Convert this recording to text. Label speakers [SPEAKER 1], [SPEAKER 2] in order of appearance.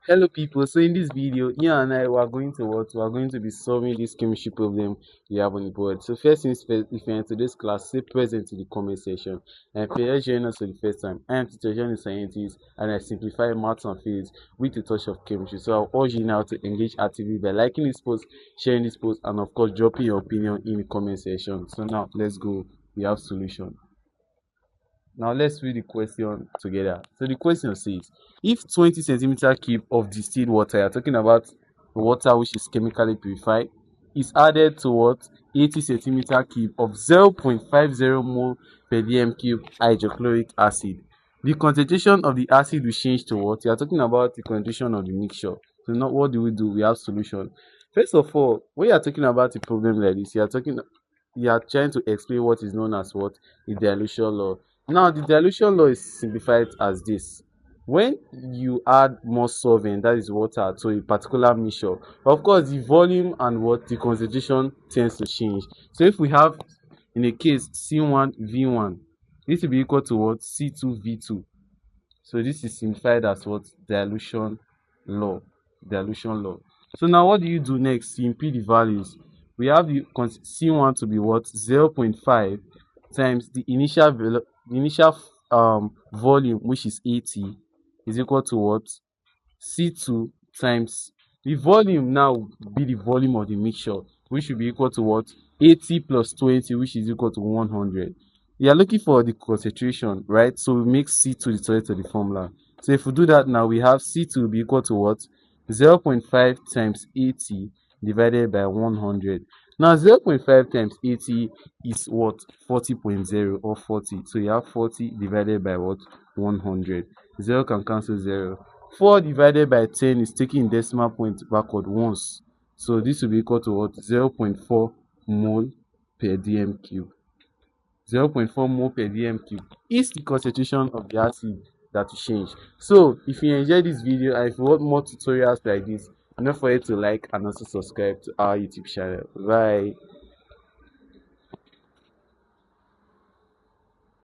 [SPEAKER 1] Hello people, so in this video, you and I were going to what? We are going to be solving this chemistry problem we have on the board. So first things first, if you're in today's class, say present in the comment section. And if you're joining us for the first time, I am Tutor, a scientist, and I simplify maths and physics with a touch of chemistry. So I'll urge you now to engage actively by liking this post, sharing this post, and of course dropping your opinion in the comment section. So now let's go. We have solution. Now let's read the question together. So the question says, if 20 centimeter cube of distilled water, you're talking about water which is chemically purified, is added to what 80 centimeter cube of 0.50 mole per dm cube hydrochloric acid. The concentration of the acid will change to what? You're talking about the concentration of the mixture. So now what do? We have solution. First of all, when you're talking about a problem like this, you are trying to explain what is known as what? The dilution law. Now, the dilution law is simplified as this. When you add more solvent, that is water, to a particular mixture, of course, the volume and what the concentration tends to change. So, if we have in a case C1V1, this will be equal to what? C2V2. So, this is simplified as what? Dilution law. Dilution law. So, now what do you do next? You impute the values. We have the C1 to be what? 0.5 times the initial volume, which is 80, is equal to what? C2 times the volume now will be the volume of the mixture, which should be equal to what? 80 plus 20, which is equal to 100. You are looking for the concentration, right? So we make C2 the total to the formula. So if we do that now, we have C2 will be equal to what? 0.5 times 80 divided by 100. Now 0.5 times 80 is what? 40.0 or 40. So you have 40 divided by what? 100. 0 can cancel 0. 4 divided by 10 is taking decimal point backward once. So this will be equal to what? 0.4 mole per dm cube. 0.4 mole per dm cube is the concentration of the acid that will change. So if you enjoyed this video and if you want more tutorials like this, don't forget to like and also subscribe to our YouTube channel. Bye.